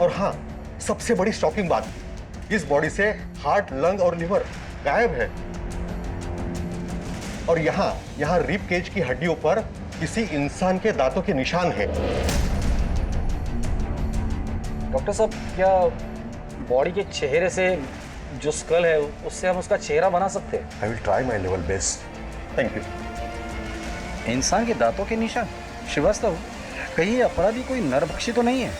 और हाँ, सबसे बड़ी शॉकिंग बात, इस बॉडी से हार्ट, लंग और लिवर गायब है। और यहाँ रिब केज की हड्डियों पर किसी इंसान के दांतों के निशान है। डॉक्टर साहब, क्या बॉडी के चेहरे से जो स्कल है उससे हम उसका चेहरा बना सकते हैं? I will try my level best. Thank you. इंसान के दांतों के निशान? श्रीवास्तव, कहीं ये अपराधी कोई नरभक्षी तो नहीं है?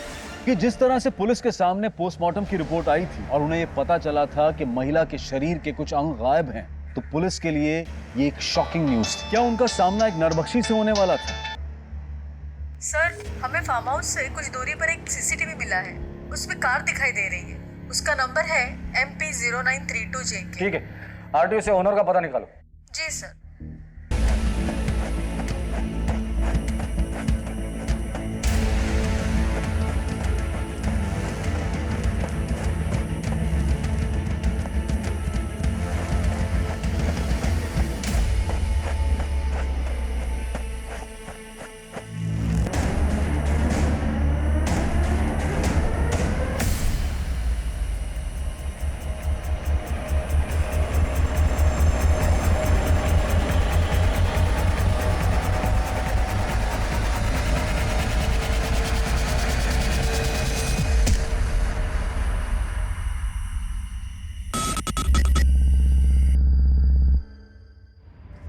कि जिस तरह से पुलिस के सामने पोस्टमार्टम की रिपोर्ट आई थी और उन्हें ये पता चला था कि महिला के शरीर के कुछ अंग गायब हैं, तो पुलिस के लिए ये एक शॉकिंग न्यूज़ थी। क्या उनका सामना एक नरभक्षी से होने वाला था? सर, हमें फार्म हाउस से कुछ दूरी पर एक सीसीटीवी मिला है। उसमें कार दिखाई दे रही है। उसका नंबर है MP0932JK। ठीक है, आरटीओ से ओनर का पता निकालो। जी सर।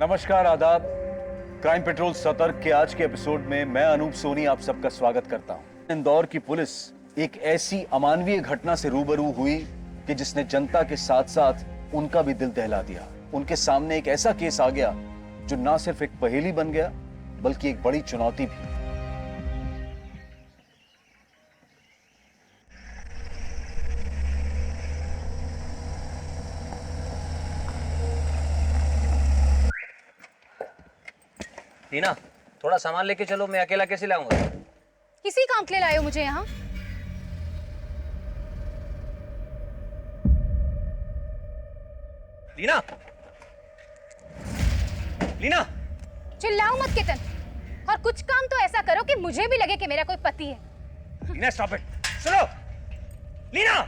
नमस्कार, आदाब। क्राइम पेट्रोल सतर्क के आज के एपिसोड में मैं अनूप सोनी आप सबका स्वागत करता हूं। इंदौर की पुलिस एक ऐसी अमानवीय घटना से रूबरू हुई कि जिसने जनता के साथ साथ उनका भी दिल दहला दिया। उनके सामने एक ऐसा केस आ गया जो ना सिर्फ एक पहेली बन गया बल्कि एक बड़ी चुनौती भी। टीना, थोड़ा सामान लेके चलो, मैं अकेला कैसे लाऊंगा? किसी काम के लिए लाए हो मुझे यहाँ? लीना, लीना, चिल्लाओ मत कितन, और कुछ काम तो ऐसा करो कि मुझे भी लगे कि मेरा कोई पति है। Leena stop it. सुनो, लीना।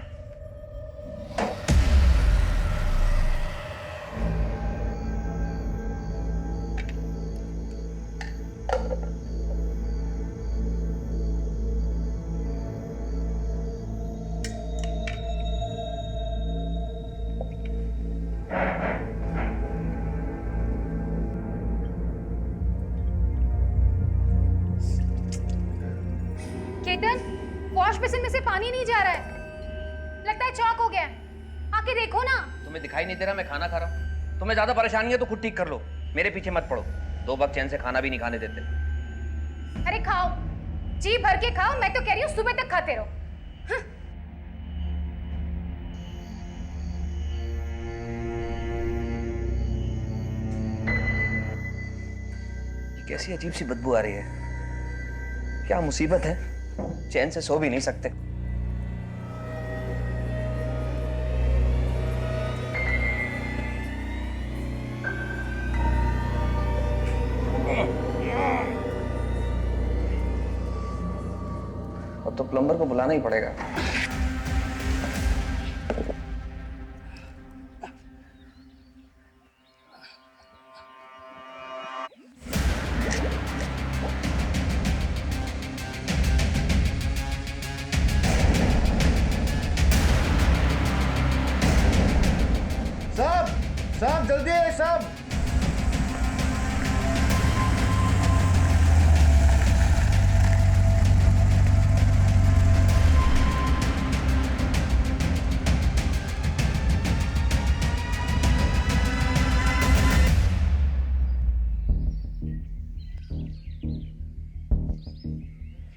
केतन, वॉश बेसिन में से पानी नहीं जा रहा है। लगता है चौक हो गया है। आके देखो ना। तुम्हें दिखाई नहीं दे रहा मैं खाना खा रहा हूँ? तुम्हें ज्यादा परेशानी है तो खुद ठीक कर लो, मेरे पीछे मत पड़ो। 2 वक्त चैन से खाना भी नहीं खाने देते। अरे खाओ, जी भर के खाओ। मैं तो कह रही हूँ सुबह तक खाते रहो। कैसी अजीब सी बदबू आ रही है। क्या मुसीबत है, चैन से सो भी नहीं सकते। अब तो प्लम्बर को बुलाना ही पड़ेगा। साहब जल्दी है साहब।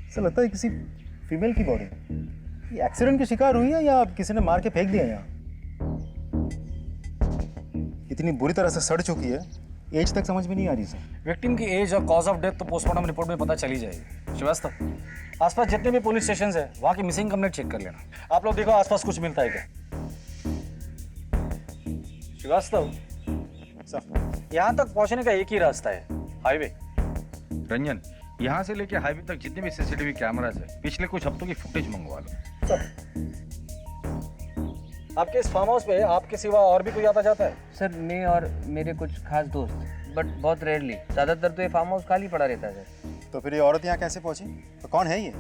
ऐसा लगता है किसी फीमेल की बॉडी। ये एक्सीडेंट की शिकार हुई है या किसी ने मार के फेंक दिया यहाँ? इतनी बुरी तरह से सड़ चुकी है, एज तक समझ में नहीं आ रही सर। विक्टिम की एज और कॉज ऑफ डेथ तो पोस्टमार्टम रिपोर्ट में पता चली जाएगी। श्रीवास्तव, आसपास जितने भी पुलिस स्टेशन है वहाँ की मिसिंग कंप्लेंट चेक कर लेना। आप लोग देखो आसपास कुछ मिलता है क्या। श्रीवास्तव, यहाँ तक पहुँचने का एक ही रास्ता है, हाईवे। रंजन, यहाँ से लेके हाईवे तक जितने भी सीसीटीवी कैमरास है पिछले कुछ हफ्तों की फुटेज मंगवा लो। आपके इस फार्म हाउस पे आपके सिवा और भी कोई आता जाता है? सर मैं और मेरे कुछ खास दोस्त, बट बहुत रेयरली। ज़्यादातर तो ये फार्म हाउस खाली पड़ा रहता है सर। तो फिर ये औरत यहाँ कैसे पहुंची? तो कौन है ये?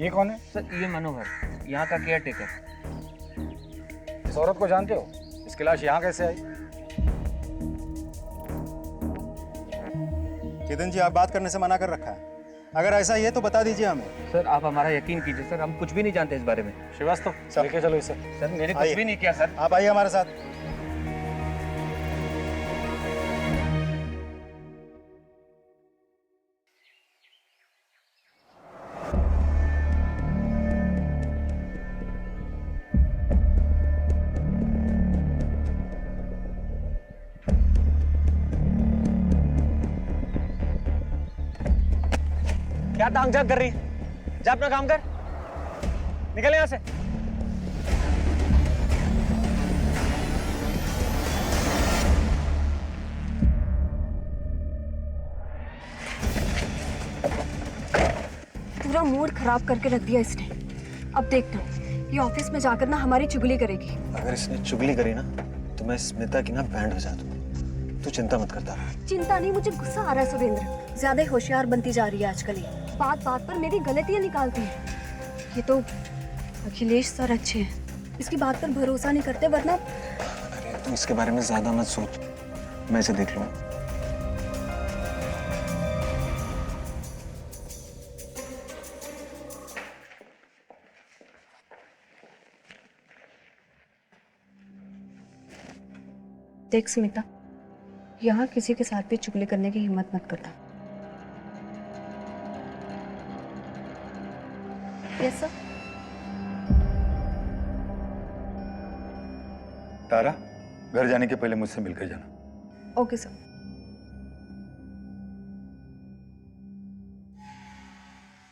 ये कौन है? सर ये मनोहर, यहाँ का केयर टेकर। इस औरत को जानते हो? इसकी लाश यहाँ कैसे आई? केतन जी, आप बात करने से मना कर रखा है। अगर ऐसा ही है तो बता दीजिए हमें। सर आप हमारा यकीन कीजिए सर, हम कुछ भी नहीं जानते इस बारे में। श्रीवास्तव, लेके चलो इसे। सर मैंने कुछ आइए। भी नहीं किया सर। आप आइए हमारे साथ। क्या टांग झांक कर रही है? जा अपना काम कर, निकल यहाँ से। पूरा मूड खराब करके रख दिया इसने। अब देखना, ये ऑफिस में जाकर ना हमारी चुगली करेगी। अगर इसने चुगली करी ना तो मैं स्मिता की ना बैंड बजा दूँ। तू चिंता मत करता। चिंता नहीं, मुझे गुस्सा आ रहा है सुरेंद्र। ज्यादा ही होशियार बनती जा रही है आजकल ये। बात बात पर मेरी गलतियां निकालती है। ये तो अखिलेश सर अच्छे हैं, इसकी बात पर भरोसा नहीं करते, वरना। अरे तू इसके बारे में ज्यादा मत सोच, मैं इसे देख लूँगा। देख स्मिता, यहाँ किसी के साथ भी चुगली करने की हिम्मत मत करना। Yes sir. तारा, घर जाने के पहले मुझसे मिलकर जाना। Okay sir.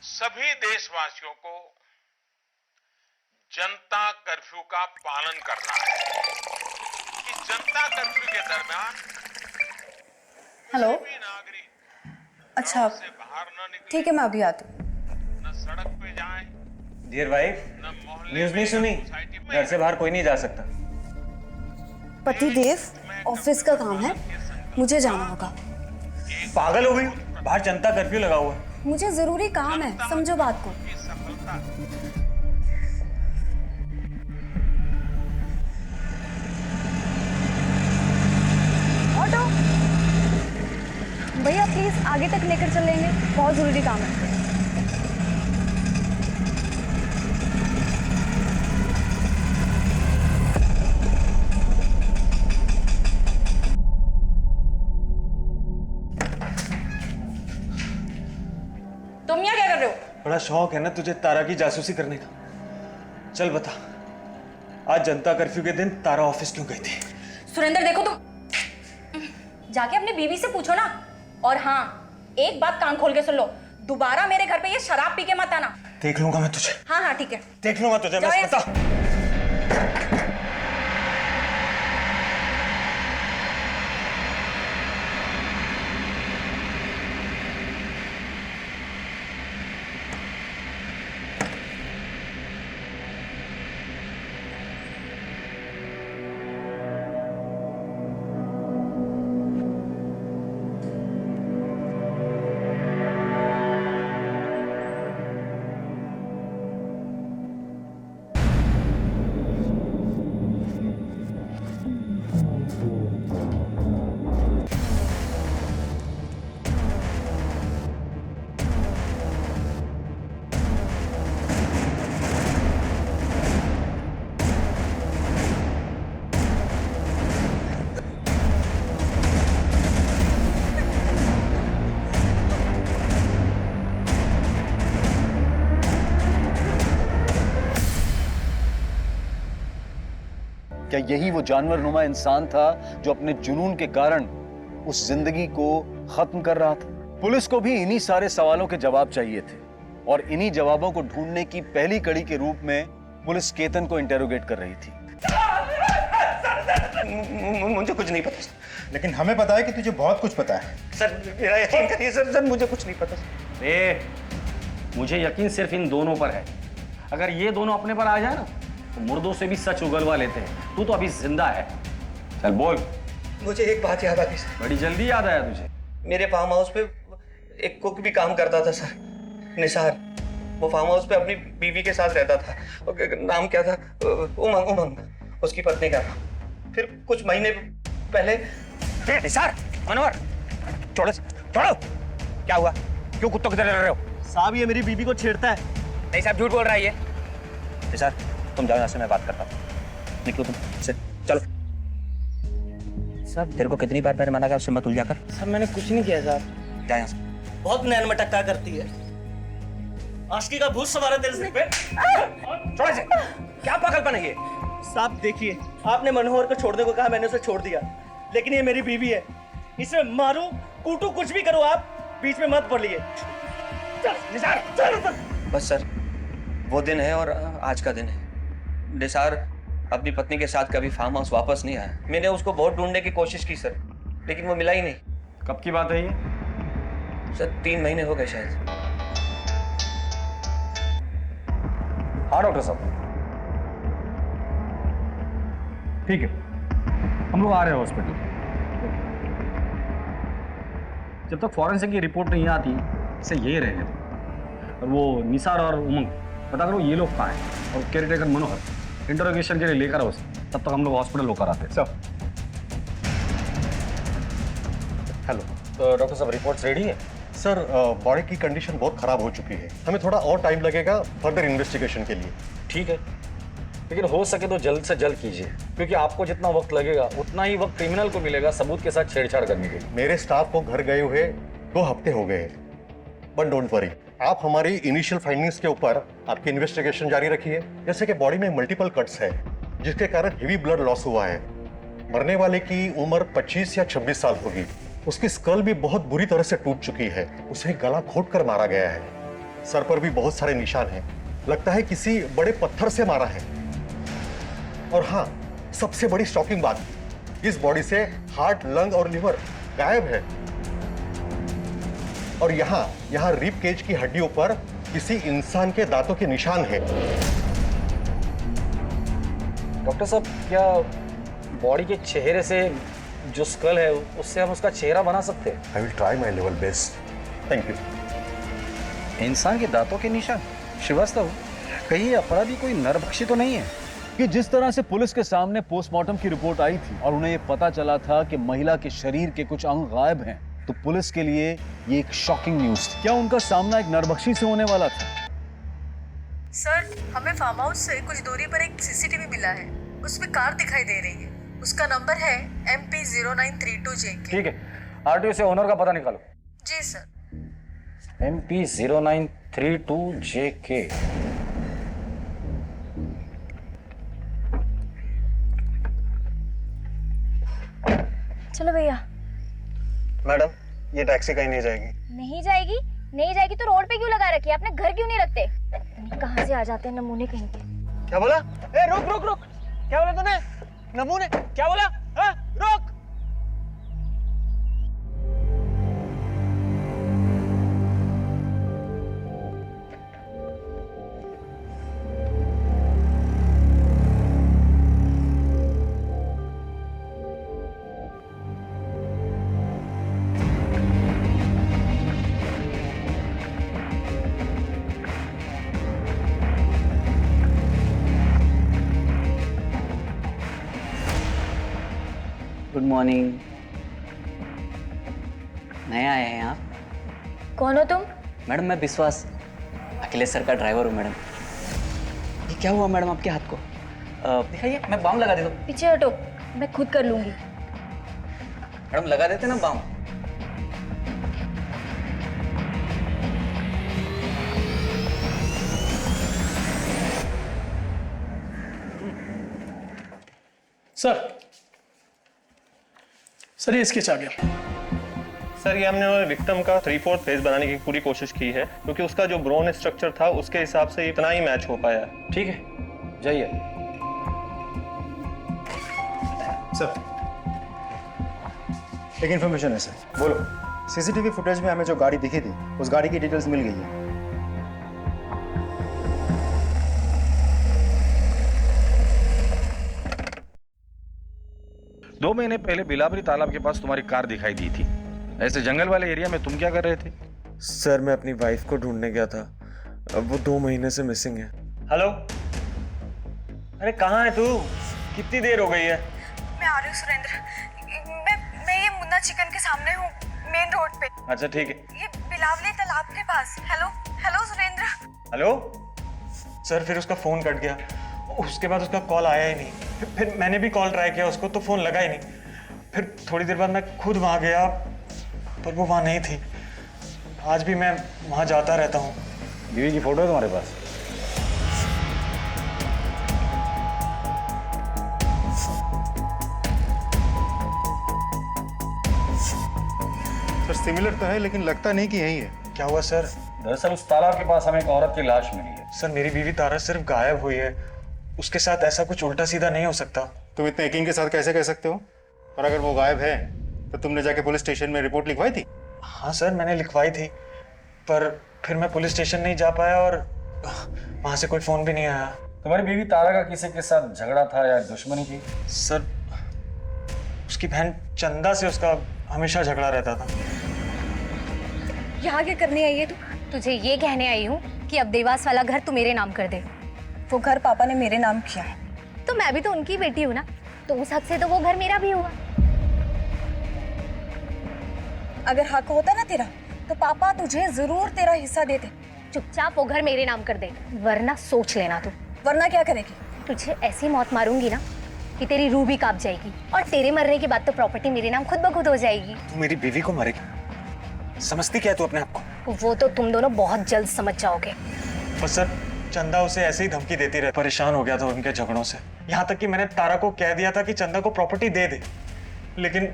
सभी देशवासियों को जनता कर्फ्यू का पालन करना है। इस जनता कर्फ्यू के दरमियान हेलो। सभी नागरिक अच्छा घरों से बाहर न निकलें, ठीक है, मैं अभी आती हूँ। न सड़क पे जाएं, डियर वाइफ, न मोहल्ले न्यूज़ नहीं में, सुनी? न सोसाइटी में। घर से बाहर कोई नहीं जा सकता। पतिदेव, ऑफिस का काम है, मुझे जाना होगा। पागल हो गई? बाहर जनता कर्फ्यू लगा हुआ है। मुझे जरूरी काम है, समझो बात को। की सफलता ऑटो भैया प्लीज आगे तक लेकर चलेंगे, बहुत जरूरी काम है। तुम यहाँ क्या कर रहे हो? बड़ा शौक है ना तुझे तारा की जासूसी करने का। चल बता, आज जनता कर्फ्यू के दिन तारा ऑफिस क्यों गई थी? सुरेंद्र देखो, तुम जाके अपनी बीवी से पूछो ना। और हाँ, एक बात कान खोल के सुन लो, दोबारा मेरे घर पे ये शराब पी के मत आना। देख लूंगा मैं तुझे। हाँ हाँ ठीक है, देख लूंगा तुझे मैं जाओ यहाँ स्मिता। क्या यही वो जानवरनुमा इंसान था जो अपने जुनून के कारण उस जिंदगी को खत्म कर रहा था? पुलिस को भी इन्हीं सारे सवालों के जवाब चाहिए थे और इन्हीं जवाबों को ढूंढने की पहली कड़ी के रूप में पुलिस केतन को इंटेरोगेट कर रही थी। मुझे कुछ नहीं पता। लेकिन हमें पता है कि तुझे बहुत कुछ पता है। सर मेरा यकीन करिए सर, मुझे कुछ नहीं पता। मुझे यकीन सिर्फ इन दोनों पर है। अगर ये दोनों अपने पर आ जाए ना तो मुर्दों से भी सच उगलवा लेते हैं। तू तो अभी जिंदा है। चल बोल। मुझे एक बात याद आ गई सर। बड़ी जल्दी याद आया तुझे? मेरे फार्म हाउस पे एक कुक भी काम करता था सर, निसार। वो फार्म हाउस पे अपनी बीवी के साथ रहता था। नाम क्या था? उमंग, उसकी पत्नी का नाम। फिर कुछ महीने पहले निसार, मनोहर, छोड़ो छोड़ो। क्या हुआ? क्यों कुत्तों की तरह लड़ रहे हो? साहब ये मेरी बीवी को छेड़ता है। नहीं साहब, झूठ बोल रहा है ये। निसार, तुम जाओ यहाँ से, मैं बात करता हूँ। निकलो तुम से, चलो। साहब तेरे को कितनी बार मैंने मना किया उससे मत उलझा कर। सर मैंने कुछ नहीं किया साहब। जा यहाँ से। बहुत नैन मटक्का करती है। आशिकी का भूत सवार है तेरे सिर पे। छोड़ से। क्या पागलपन है ये? साहब देखिए, आपने मनोहर को छोड़ने को कहा, मैंने उसे छोड़ दिया। लेकिन ये मेरी बीवी है, इसे मारूं कूटू कुछ भी करो, आप बीच में मत पड़िए। बस सर, वो दिन है और आज का दिन है। निसार अपनी पत्नी के साथ कभी फार्म हाउस वापस नहीं आया। मैंने उसको बहुत ढूंढने की कोशिश की सर, लेकिन वो मिला ही नहीं। कब की बात है ये? सर 3 महीने हो गए शायद। हाँ डॉक्टर साहब, ठीक है, हम लोग आ रहे हैं हॉस्पिटल। जब तक फॉरेंसिक की रिपोर्ट नहीं आती इसे यही रहेंगे। और वो निसार और उमंग पता करो ये लोग कहाँ हैं, और केयरटेकर मनोहर इंटरोगेशन के लिए लेकर आओ उसे। तब तक हम लोग हॉस्पिटल होकर आते हैं। सब हेलो। तो डॉक्टर साहब रिपोर्ट्स रेडी है? सर बॉडी की कंडीशन बहुत खराब हो चुकी है, हमें थोड़ा और टाइम लगेगा फर्दर इन्वेस्टिगेशन के लिए। ठीक है, लेकिन हो सके तो जल्द से जल्द कीजिए, क्योंकि आपको जितना वक्त लगेगा उतना ही वक्त क्रिमिनल को मिलेगा सबूत के साथ छेड़छाड़ करने के लिए। मेरे स्टाफ को घर गए हुए 2 हफ्ते हो गए, बट डोंट वरी, आप हमारी इनिशियल फाइंडिंग्स के ऊपर आपकी इन्वेस्टिगेशन जारी रखिए। जैसे कि बॉडी में मल्टीपल कट्स है जिसके कारण हेवी ब्लड लॉस हुआ है। मरने वाले की उम्र 25 या 26 साल होगी। उसकी स्कल भी बहुत बुरी तरह से टूट चुकी है, उसे गला घोट कर मारा गया है। सर पर भी बहुत सारे निशान हैं, लगता है किसी बड़े पत्थर से मारा है। और हाँ, सबसे बड़ी शॉकिंग बात, इस बॉडी से हार्ट, लंग और लिवर गायब है। और यहाँ रिब केज की हड्डियों पर किसी इंसान के दांतों के निशान हैं। डॉक्टर साहब, क्या बॉडी के चेहरे से जो स्कल है उससे हम उसका चेहरा बना सकते हैं? I will try my level best. Thank you. इंसान के दांतों के निशान? श्रीवास्तव, कहीं अपराधी कोई नरभक्षी तो नहीं है? कि जिस तरह से पुलिस के सामने पोस्टमार्टम की रिपोर्ट आई थी और उन्हें ये पता चला था कि महिला के शरीर के कुछ अंग गायब हैं, तो पुलिस के लिए ये एक शॉकिंग न्यूज़ थी। क्या उनका सामना एक नरभक्षी से होने वाला था? सर, हमें फार्म हाउस से कुछ दूरी पर एक सीसीटीवी मिला है। उसमें कार दिखाई दे रही है। उसका नंबर है MP0932JK। ठीक है, आरटीओ से ओनर का पता निकालो। जी सर। MP0932JK। चलो भैया। मैडम, ये टैक्सी कहीं नहीं जाएगी। नहीं जाएगी? नहीं जाएगी तो रोड पे क्यों लगा रखी है? अपने घर क्यों नहीं रखते? कहाँ से आ जाते हैं नमूने कहीं के। क्या बोला? ए रुक रुक रुक, क्या बोला तूने? नमूने क्या बोला? हाँ रुक। Good morning. नया आए हैं आप? कौन हो तुम? मैडम मैं विश्वास, अखिलेश सर का ड्राइवर हूँ मैडम। ये क्या हुआ मैडम आपके हाथ को? दिखाइए, मैं बाम लगा देता हूँ। पीछे हटो, मैं खुद कर लूंगी। मैडम लगा देते ना बाम। सर ये स्केच आ गया। सर ये हमने विक्टिम का 3/4 फेस बनाने की पूरी कोशिश की है, क्योंकि उसका जो ब्रोन स्ट्रक्चर था उसके हिसाब से इतना ही मैच हो पाया। ठीक है, जाइए। सर एक इन्फॉर्मेशन है सर। बोलो। सीसीटीवी फुटेज में हमें जो गाड़ी दिखी थी उस गाड़ी की डिटेल्स मिल गई है। 2 महीने पहले बिलावरी तालाब के पास तुम्हारी कार दिखाई दी थी। ऐसे जंगल वाले एरिया में तुम क्या कर रहे थे? सर मैं अपनी वाइफ को ढूंढने गया था, अब वो 2 महीने से मिसिंग है। हेलो, अरे कहाँ है तू? कितनी देर हो गई है? मैं आ रही हूँ सुरेंद्र। मैं ये मुन्ना चिकन के सामने हूँ, मेन रोड पे। अच्छा ठीक है। ये बिलावली तालाब के पास। Hello hello Surendra. Hello sir फिर उसका फोन कट गया, उसके बाद उसका कॉल आया ही नहीं। फिर मैंने भी कॉल ट्राई किया उसको तो फोन लगा ही नहीं। फिर थोड़ी देर बाद मैं खुद वहाँ गया पर वो वहाँ नहीं थी। आज भी मैं वहाँ जाता रहता हूँ। बीवी की फोटो है तुम्हारे पास? सर सिमिलर तो है लेकिन लगता नहीं कि यही है। क्या हुआ सर? दरअसल उस तालाब के पास हमें एक औरत की लाश मिली है। सर मेरी बीवी तारा सिर्फ गायब हुई है, उसके साथ ऐसा कुछ उल्टा सीधा नहीं हो सकता। तुम इतने यकीन के साथ कैसे कह सकते हो? और अगर वो गायब है तो तुमने जाके पुलिस स्टेशन में रिपोर्ट लिखवाई थी? हाँ सर मैंने लिखवाई थी, पर फिर मैं पुलिस स्टेशन नहीं जा पाया और वहाँ से कोई फोन भी नहीं आया। तुम्हारी बीवी तारा का किसी के साथ झगड़ा था या दुश्मनी थी? सर उसकी बहन चंदा से उसका हमेशा झगड़ा रहता था। यहाँ क्या करने आई है तू? तुझे ये कहने आई हूँ कि अब देवास वाला घर तू मेरे नाम कर दे। वो घर पापा ने मेरे नाम किया है। तो मैं भी तो उनकी बेटी हूँ ना, तो उस हक से तो वो घर मेरा भी हुआ। अगर हक होता ना तेरा तो पापा तुझे जरूर तेरा हिस्सा देते। चुपचाप वो घर मेरे नाम कर दे, वरना सोच लेना तू। वरना क्या करेगी? तुझे ऐसी मौत मारूंगी ना कि तेरी रूह भी कांप जाएगी, और तेरे मरने के बाद तो प्रॉपर्टी मेरे नाम खुद ब खुद हो जाएगी। तू मेरी बीवी को मारेगी? समझती क्या है तू अपने आप को? वो तो तुम दोनों बहुत जल्द समझ जाओगे। बस सर चंदा उसे ऐसे ही धमकी देती रही, परेशान हो गया था उनके झगड़ों से। यहाँ तक कि मैंने तारा को कह दिया था कि चंदा को प्रॉपर्टी दे दे, लेकिन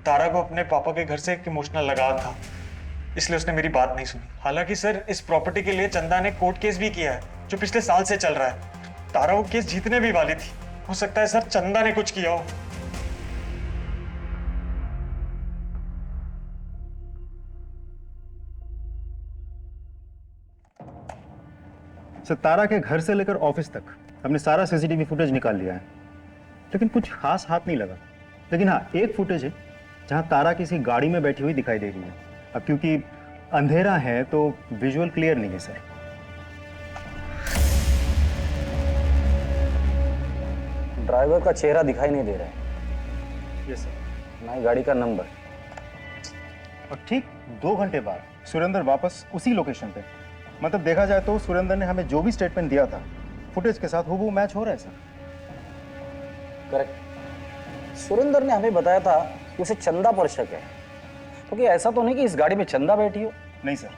तारा को अपने पापा के घर से एक इमोशनल लगाव था, इसलिए उसने मेरी बात नहीं सुनी। हालांकि सर इस प्रॉपर्टी के लिए चंदा ने कोर्ट केस भी किया है जो पिछले साल से चल रहा है। तारा वो केस जीतने भी वाली थी। हो सकता है सर चंदा ने कुछ किया हो। सर तारा के घर से लेकर ऑफिस तक हमने सारा सीसीटीवी फुटेज निकाल लिया है, लेकिन कुछ खास हाथ नहीं लगा। लेकिन हाँ एक फुटेज है जहां तारा किसी गाड़ी में बैठी हुई दिखाई दे रही है। अब क्योंकि अंधेरा है तो विजुअल क्लियर नहीं है सर। ड्राइवर का चेहरा दिखाई नहीं दे रहा है। Yes sir. ना ही गाड़ी का नंबर। और ठीक 2 घंटे बाद सुरेंद्र वापस उसी लोकेशन पे। मतलब देखा जाए तो सुरेंद्र ने हमें जो भी स्टेटमेंट दिया था फुटेज के साथ हूबहू मैच हो रहा है सर। करेक्ट। सुरेंद्र ने हमें बताया था कि उसे चंदा पर शक है, क्योंकि ऐसा तो नहीं कि इस गाड़ी में चंदा बैठी हो। नहीं सर,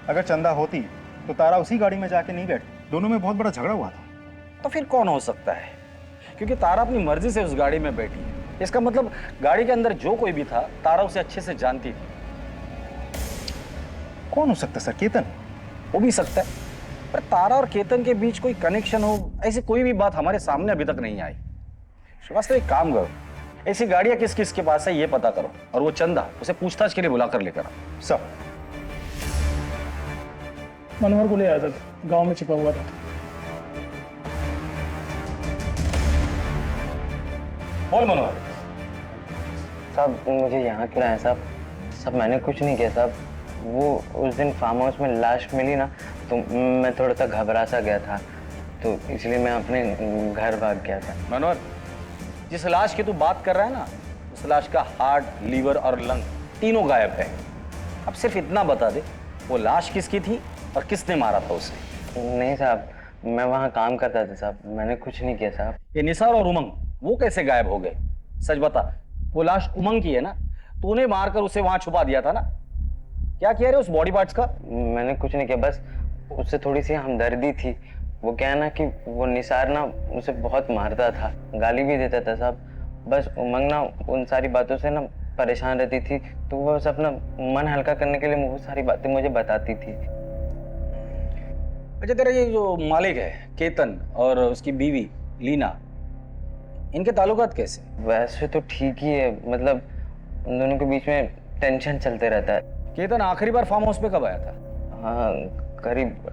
अगर चंदा होती तो तारा उसी गाड़ी में जाके नहीं बैठती। दोनों में बहुत बड़ा झगड़ा हुआ था। तो फिर कौन हो सकता है? क्योंकि तारा अपनी मर्जी से उस गाड़ी में बैठी है, इसका मतलब गाड़ी के अंदर जो कोई भी था तारा उसे अच्छे से जानती थी। कौन हो सकता है सर? केतन हो भी सकता है, पर तारा और केतन के बीच कोई कनेक्शन हो ऐसी कोई भी बात हमारे सामने अभी तक नहीं आई। श्रीवास्तव एक काम करो, ऐसी गाड़ियां किस किस के पास है ये पता करो, और वो चंदा उसे पूछताछ के लिए बुलाकर लेकर आओ। सब मनोहर को ले आया था, गांव में छिपा हुआ था। बोल मनोहर। साहब मुझे यहाँ क्यों लाया साहब? सब मैंने कुछ नहीं किया साहब। वो उस दिन फार्म हाउस में लाश मिली ना, तो मैं थोड़ा सा घबरा सा गया था, तो इसलिए मैं अपने घर भाग गया था। मनोहर, जिस लाश की तू बात कर रहा है ना, उस लाश का हार्ट, लीवर और लंग तीनों गायब है। अब सिर्फ इतना बता दे, वो लाश किसकी थी और किसने मारा था उसे? नहीं साहब, मैं वहाँ काम करता था साहब, मैंने कुछ नहीं किया साहब। ये निसार और उमंग वो कैसे गायब हो गए? सच बता, वो लाश उमंग की है ना? तूने मारकर उसे वहां छुपा दिया था ना? क्या किया रे उस बॉडी पार्ट्स का? मैंने कुछ नहीं किया, बस उससे थोड़ी सी हमदर्दी थी। वो क्या है ना कि वो निसार ना उसे बहुत मारता था, गाली भी देता था साहब। बस उमंग ना उन सारी बातों से ना परेशान रहती थी, तो वो बस अपना मन हल्का करने के लिए वो सारी बातें मुझे बताती थी। अच्छा, तेरा ये जो मालिक है केतन और उसकी बीवी लीना, इनके ताल्लुकात कैसे? वैसे तो ठीक ही है, मतलब उन दोनों के बीच में टेंशन चलते रहता है। केतन आखिरी बार फार्म हाउस पे कब आया था? हाँ, करीब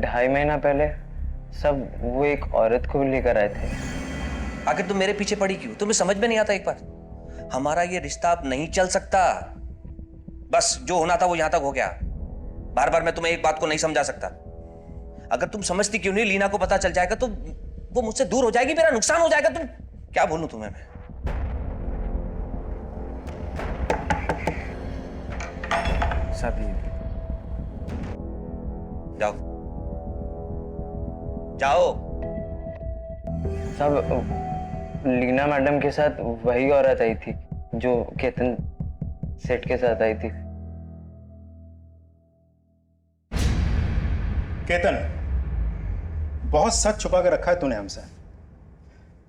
2.5 महीना पहले। सब वो एक औरत को लेकर आए थे। आखिर तुम मेरे पीछे पड़ी क्यों? तुम्हें समझ में नहीं आता एक बार? हमारा ये रिश्ता अब नहीं चल सकता। बस जो होना था वो यहां तक हो गया। बार बार मैं तुम्हें एक बात को नहीं समझा सकता। अगर तुम समझती क्यों नहीं, लीना को पता चल जाएगा तो वो मुझसे दूर हो जाएगी, मेरा नुकसान हो जाएगा। तुम क्या बोलूं तुम्हें मैं? सभी जाओ जाओ। सब लीना मैडम के साथ वही औरत आई थी जो केतन सेठ के साथ आई थी। केतन, बहुत सच छुपा के रखा है तूने हमसे।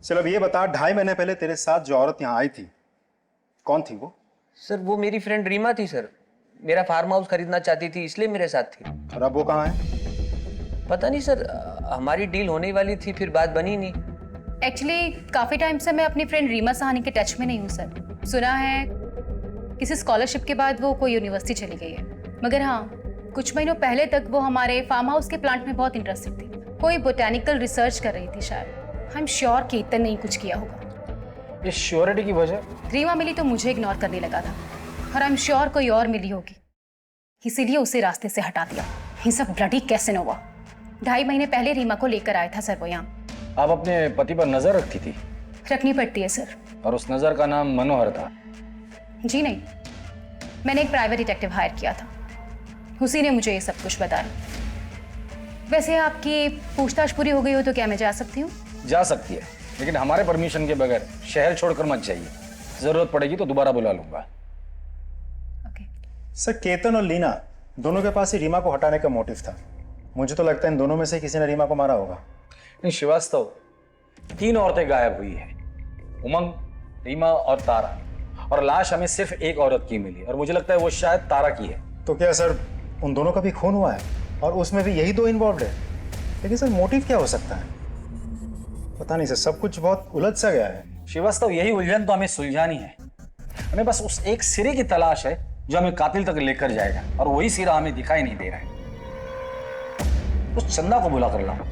चल अब ये बता, 2.5 महीने पहले तेरे साथ जो औरत यहाँ आई थी, कौन थी वो? सर वो मेरी फ्रेंड रीमा थी सर। मेरा फार्म हाउस खरीदना चाहती थी, इसलिए मेरे साथ थी। और अब वो कहाँ है? पता नहीं सर, हमारी डील होने वाली थी, फिर बात बनी नहीं। एक्चुअली काफ़ी टाइम से मैं अपनी फ्रेंड रीमा सहानी के टच में नहीं हूँ सर। सुना है किसी स्कॉलरशिप के बाद वो कोई यूनिवर्सिटी चली गई है, मगर हाँ कुछ महीनों पहले तक वो हमारे फार्म हाउस के प्लांट में बहुत इंटरेस्टेड थी। कोई बोटेनिकल रिसर्च कर रही थी शायद। आई एम श्योर केतन ने ही कुछ किया होगा। इस श्योरिटी की वजह? रीमा मिली तो मुझे इग्नोर करने लगा था, और आई एम श्योर कोई और मिली होगी, इसीलिए उसे रास्ते से हटा दिया। ये सब ब्लडी कैसे न हुआ? 2.5 महीने पहले रीमा को लेकर आया था सर वो यहाँ। आप अपने पति पर नजर रखती थी? रखनी पड़ती है सर। और उस नजर का नाम मनोहर था? जी नहीं, मैंने एक प्राइवेट डिटेक्टिव हायर किया था, उसी ने मुझे ये सब कुछ बताया। वैसे आपकी पूछताछ पूरी हो गई हो तो क्या मैं जा सकती हूँ? जा सकती है, लेकिन हमारे परमिशन के बगैर शहर छोड़कर मत जाइए। जरूरत पड़ेगी तो दोबारा बुला लूंगा। सर केतन और लीना दोनों के पास ही रीमा को हटाने का मोटिव था। मुझे तो लगता है इन दोनों में से किसी ने रीमा को मारा होगा। नहीं श्रीवास्तव, 3 औरतें गायब हुई है, उमंग, रीमा और तारा, और लाश हमें सिर्फ एक औरत की मिली, और मुझे लगता है वो शायद तारा की है। तो क्या सर उन दोनों का भी खून हुआ है और उसमें भी यही 2 इन्वॉल्व है? लेकिन सर मोटिव क्या हो सकता है? पता नहीं सर, सब कुछ बहुत उलझ सा गया है। श्रीवास्तव, यही उलझन तो हमें सुलझानी है। हमें बस उस एक सिरे की तलाश है जो हमें कातिल तक लेकर जाएगा, और वही सिरा हमें दिखाई नहीं दे रहा है। उस चंदा को बुला कर लाओ।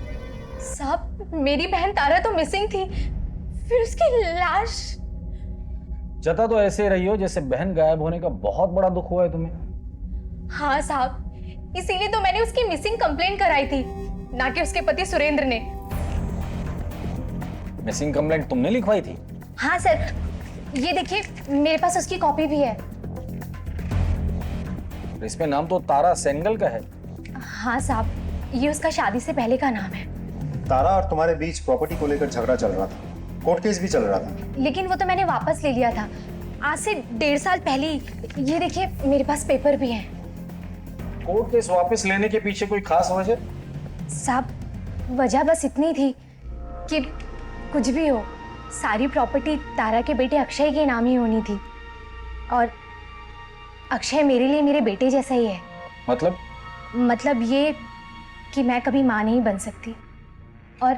साहब मेरी बहन तारा तो मिसिंग थी, फिर उसकी लाश। जता तो ऐसे रही हो जैसे बहन गायब होने का बहुत बड़ा दुख हुआ है तुम्हें। हाँ साहब, इसीलिए तो मैंने उसकी मिसिंग कंप्लेंट कराई थी, ना कि उसके पति सुरेंद्र ने। मिसिंग कंप्लेंट तुमने लिखवाई थी? हाँ सर, ये देखिए मेरे पास उसकी कॉपी भी है। इसमें नाम तो तारा सेंगल का है। हाँ साहब, ये उसका शादी से पहले का नाम है। तारा और तुम्हारे बीच प्रॉपर्टी को लेकर झगड़ा चल रहा था, कोर्ट केस भी चल रहा था। लेकिन वो तो मैंने वापस ले लिया था आज से 1.5 साल पहले। ये देखिए मेरे पास पेपर भी है। कोर्ट केस वापस लेने के पीछे कोई खास वजह? साहब वजह बस इतनी थी कि कुछ भी हो, सारी प्रॉपर्टी तारा के बेटे अक्षय के नाम ही होनी थी, और अक्षय मेरे लिए मेरे बेटे जैसा ही है। मतलब ये कि मैं कभी माँ नहीं बन सकती, और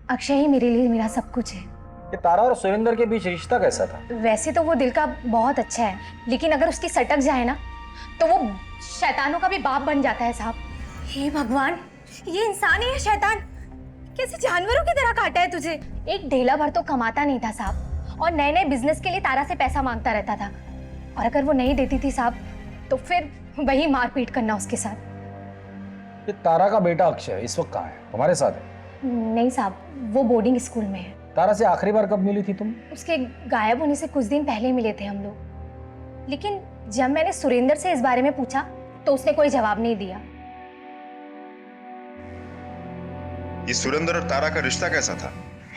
अक्षय ही मेरे लिए मेरा सब कुछ है। ये तारा और सुरेंद्र के बीच रिश्ता कैसा था? वैसे तो वो दिल का बहुत अच्छा है, लेकिन अगर उसकी सटक जाए ना तो वो शैतानों का भी बाप बन जाता है साहब। हे भगवान, ये इंसान है या शैतान? कैसे जानवरों की तरह काटा है तुझे? एक ढेला भर तो कमाता नहीं था साहब, और नए नए बिजनेस के लिए तारा से पैसा मांगता रहता था, और अगर वो नहीं देती थी साहब तो फिर वही मारपीट करना उसके साथ। ये तारा का बेटा अक्षय इस वक्त कहाँ है? तुम्हारे साथ है? नहीं साहब, वो बोर्डिंग स्कूल में है। तारा से आखिरी बार कब मिली थी तुम? उसके गायब होने से कुछ दिन पहले मिले थे हम लोग, लेकिन जब मैंने सुरेंद्र से इस बारे में पूछा तो उसने कोई जवाब नहीं दिया। ये सुरेंद्र और तारा का रिश्ता कैसा था?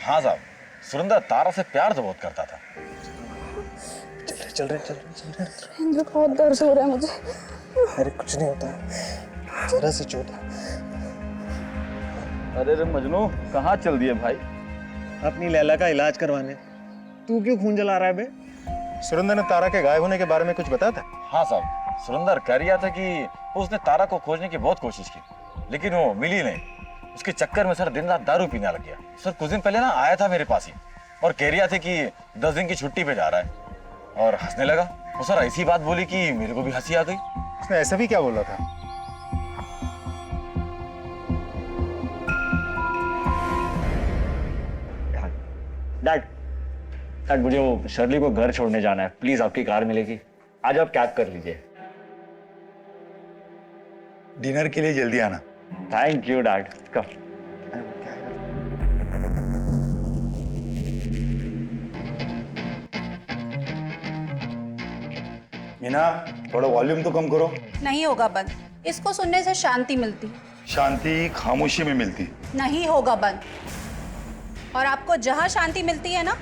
हाँ साहब, सुरेंद्र तारा से प्यार तो बहुत करता था। चल रहे बहुत दर्द हो रहा है मुझे। अरे कुछ नहीं होता, जरा सी चोट है। अरे मजनू, कहाँ चल दिए भाई? अपनी लैला का इलाज करवाने। तू क्यों खून जला रहा है बे? सुरेंद्र ने तारा के गायब होने के बारे में कुछ बताया था? हाँ साहब, सुरेंद्र कह रहा था कि उसने तारा को खोजने की बहुत कोशिश की, लेकिन वो मिली नहीं। उसके चक्कर में सर दिन रात दारू पीने लग गया। सर कुछ दिन पहले ना आया था मेरे पास ही, और कह रहा था कि 10 दिन की छुट्टी पे जा रहा है, और हंसने लगा। वो सर ऐसी बात बोली कि मेरे को भी हंसी आ गई। उसने ऐसा भी क्या बोला था? डैड, डैड मुझे वो शर्ली को घर छोड़ने जाना है, प्लीज आपकी कार मिलेगी? आज आप कैब कर लीजिए। डिनर के लिए जल्दी आना। Thank you dad. Come. Meena, थोड़ा वॉल्यूम तो कम करो। नहीं होगा बंद, इसको सुनने से शांति मिलती। शांति खामोशी में मिलती। नहीं होगा बंद। और आपको जहाँ शांति मिलती है ना,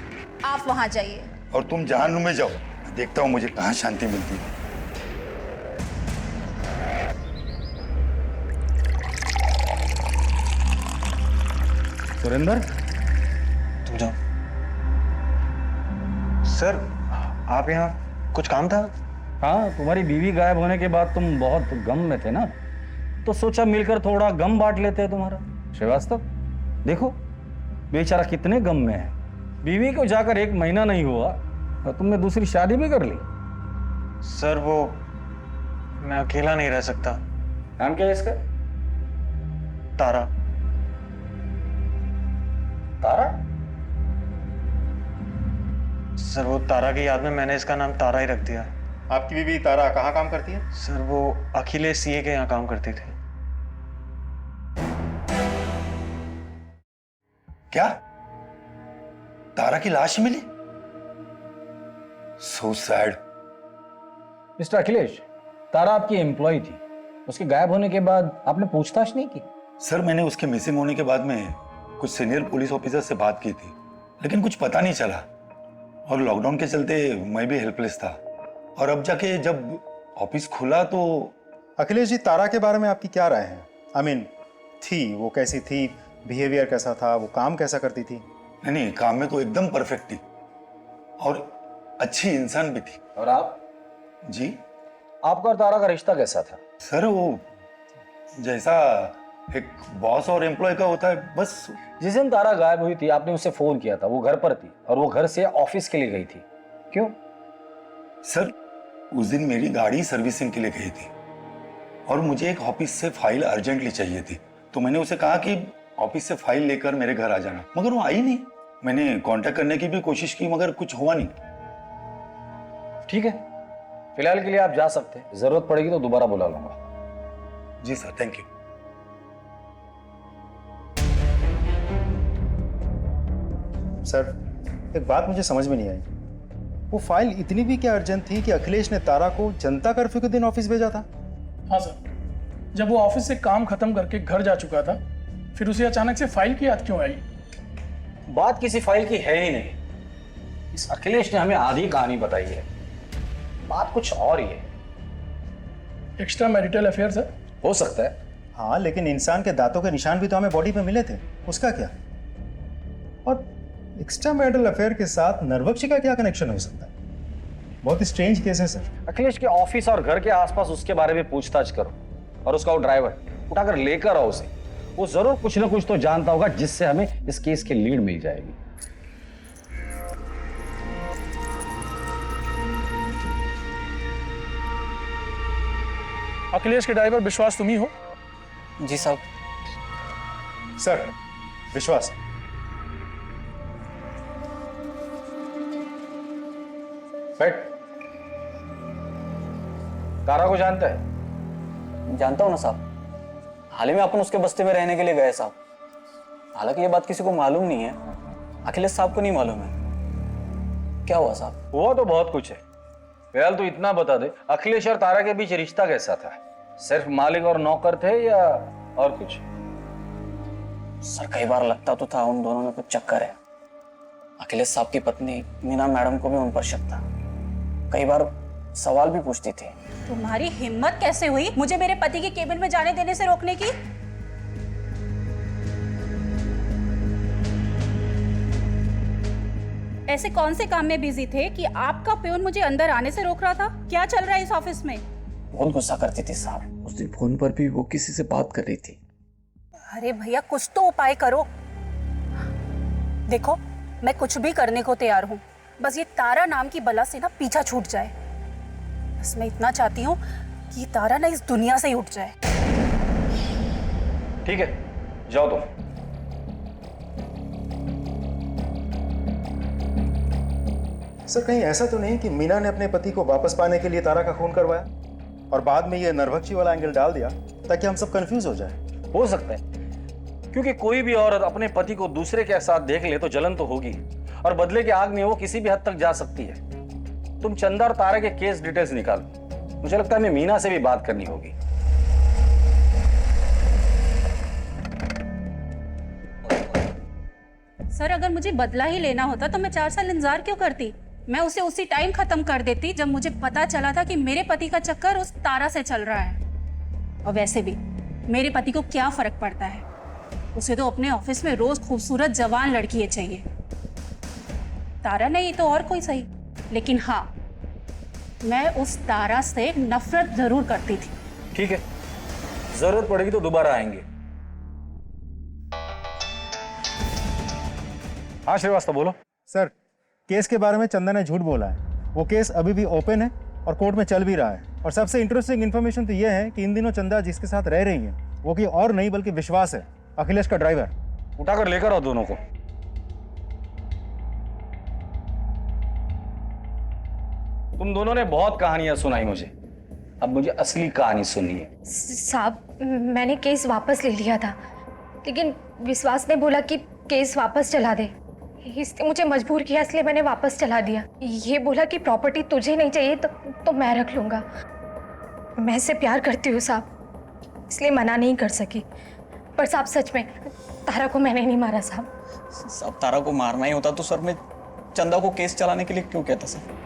आप वहाँ जाइए। और तुम जहानुम में जाओ, देखता हूँ मुझे कहाँ शांति मिलती है। सुरेंद्र, तुम जाओ। सर, आप यहाँ कुछ काम था? हाँ, तुम्हारी बीवी गायब होने के बाद तुम बहुत गम में थे ना, तो सोचा मिलकर थोड़ा गम बांट लेते हैं तुम्हारा। श्रीवास्तव, देखो बेचारा कितने गम में है। बीवी को जाकर 1 महीना नहीं हुआ और तुमने दूसरी शादी भी कर ली। सर वो मैं अकेला नहीं रह सकता। नाम क्या है इसका? तारा। तारा? सर वो तारा की याद में मैंने इसका नाम तारा ही रख दिया। आपकी बीवी तारा कहाँ काम करती है? सर वो अखिलेश सीए के यहाँ काम करती थी। क्या तारा की लाश मिली? So sad. Mister Akhilesh, Tara आपकी एम्प्लॉय थी, उसके गायब होने के बाद आपने पूछताछ नहीं की? सर मैंने उसके मिसिंग होने के बाद में कुछ सीनियर पुलिस ऑफिसर से बात की थी, लेकिन कुछ पता नहीं चला। और लॉकडाउन के चलते मैं भी हेल्पलेस था। और अब जाके जब ऑफिस खुला तो। अखिलेश जी, तारा के बारे में आपकी क्या राय है? आई मीन, थी वो कैसी थी, बिहेवियर कैसा था, वो काम कैसा करती थी? नहीं, काम में तो एकदम परफेक्ट थी और अच्छी इंसान भी थी। और आप जी? आपका और तारा का रिश्ता कैसा था? सर वो जैसा एक बॉस और एम्प्लॉय का होता है, बस। जिस दिन तारा गायब हुई थी आपने उसे फोन किया था, वो घर पर थी और वो घर से ऑफिस के लिए गई थी, क्यों? सर उस दिन मेरी गाड़ी सर्विसिंग के लिए गई थी और मुझे एक ऑफिस से फाइल अर्जेंटली चाहिए थी, तो मैंने उसे कहा कि ऑफिस से फाइल लेकर मेरे घर आ जाना, मगर वो आई नहीं। मैंने कांटेक्ट करने की भी कोशिश की मगर कुछ हुआ नहीं। ठीक है, फिलहाल के लिए आप जा सकते हैं, जरूरत पड़ेगी तो दोबारा बुला लूंगा। जी सर, थैंक यू। सर, एक बात मुझे समझ में नहीं आई, वो फाइल इतनी भी क्या अर्जेंट थी कि अखिलेश ने तारा को जनता कर्फ्यू के दिन ऑफिस भेजा था? हाँ सर, जब वो ऑफिस से काम खत्म करके घर जा चुका था, फिर उसे अचानक से फाइल की याद क्यों आई? बात किसी फाइल की है ही नहीं। इस अखिलेश ने हमें आधी कहानी बताई है, बात कुछ और ही है। Extra marital affair sir? हो सकता है। हाँ, लेकिन इंसान के दांतों के निशान भी तो हमें बॉडी पे मिले थे, उसका क्या? और एक्स्ट्रा मैरिटल अफेयर के साथ नरबख्शी का क्या कनेक्शन हो सकता है? बहुत ही स्ट्रेंज केस है सर। अखिलेश के ऑफिस और घर के आसपास उसके बारे में पूछताछ करो और उसका वो ड्राइवर उठाकर लेकर आओ उसे। वो जरूर कुछ ना कुछ तो जानता होगा जिससे हमें इस केस की लीड मिल जाएगी। अखिलेश के ड्राइवर विश्वास तुम ही हो? जी साहब। सर, विश्वास। बैठ। तारा को जानता है? जानता हूँ ना साहब, हाल ही में अपन उसके बस्ती में रहने के लिए गए साहब। हालांकि ये बात किसी को मालूम नहीं है, अखिलेश साहब को नहीं मालूम है। क्या हुआ साहब? हुआ तो बहुत कुछ है, फिलहाल तो इतना बता दे, अखिलेश और तारा के बीच रिश्ता कैसा था? सिर्फ मालिक और नौकर थे या और कुछ? सर कई बार लगता तो था उन दोनों में कुछ चक्कर है। अखिलेश साहब की पत्नी मीना मैडम को भी उन पर शक था, कई बार सवाल भी पूछती थी। तुम्हारी हिम्मत कैसे हुई मुझे मेरे पति के केबिन में जाने देने से रोकने की? ऐसे कौन से काम में बिजी थे कि आपका प्यून मुझे अंदर आने से रोक रहा था? क्या चल रहा है इस ऑफिस में? बहुत गुस्सा करती थी साहब। उस दिन फोन पर भी वो किसी से बात कर रही थी। अरे भैया, कुछ तो उपाय करो। देखो, मैं कुछ भी करने को तैयार हूँ, बस ये तारा नाम की बला से ना पीछा छूट जाए। बस मैं इतना चाहती हूँ कि तारा ना इस दुनिया से ही उठ जाए। ठीक है, जाओ तुम। सर कहीं ऐसा तो नहीं कि मीना ने अपने पति को वापस पाने के लिए तारा का खून करवाया और बाद में ये नरभक्षी वाला एंगल डाल दिया ताकि हम सब कंफ्यूज हो जाए? हो सकता है, क्योंकि कोई भी औरत अपने पति को दूसरे के साथ देख ले तो जलन तो होगी, और बदले की आग में वो किसी भी हद तक जा सकती है। तुम चंदा और तारा के केस डिटेल्स निकालो। मुझे लगता है हमें मीना से भी बात करनी होगी। सर अगर मुझे बदला ही लेना होता तो मैं 4 साल इंतजार क्यों करती? मैं उसे उसी टाइम खत्म कर देती जब मुझे पता चला था कि मेरे पति का चक्कर उस तारा से चल रहा है। और वैसे भी मेरे पति को क्या फर्क पड़ता है, उसे तो अपने ऑफिस में रोज खूबसूरत जवान लड़की चाहिए। तारा नहीं तो और कोई सही, लेकिन हाँ मैं उस तारा से नफरत जरूर करती थी। ठीक है, जरूरत पड़ेगी तो दोबारा आएंगे। हाँ श्रीवास्तव बोलो। सर केस के बारे में चंदा ने झूठ बोला है। वो केस अभी भी ओपन है और कोर्ट में चल भी रहा है। और सबसे इंटरेस्टिंग इन्फॉर्मेशन तो यह है कि इन दिनों चंदा जिसके साथ रह रही है वो कोई और नहीं बल्कि विश्वास है, अखिलेश का ड्राइवर। उठाकर लेकर आओ दोनों को। तुम दोनों ने बहुत कहानियां सुनाई मुझे, अब मुझे असली कहानी सुनिए। साहब मैंने केस वापस ले लिया था, लेकिन विश्वास ने बोला कि केस वापस चला दे। इसने मुझे मजबूर किया, इसलिए मैंने वापस चला दिया। ये बोला कि प्रॉपर्टी तुझे नहीं चाहिए तो मैं रख लूंगा। मैं इससे प्यार करती हूँ साहब, इसलिए मना नहीं कर सकी। पर साहब सच में तारा को मैंने नहीं मारा साहब। साहब तारा को मारना ही होता तो सर मैं चंदा को केस चलाने के लिए क्यों कहता सर?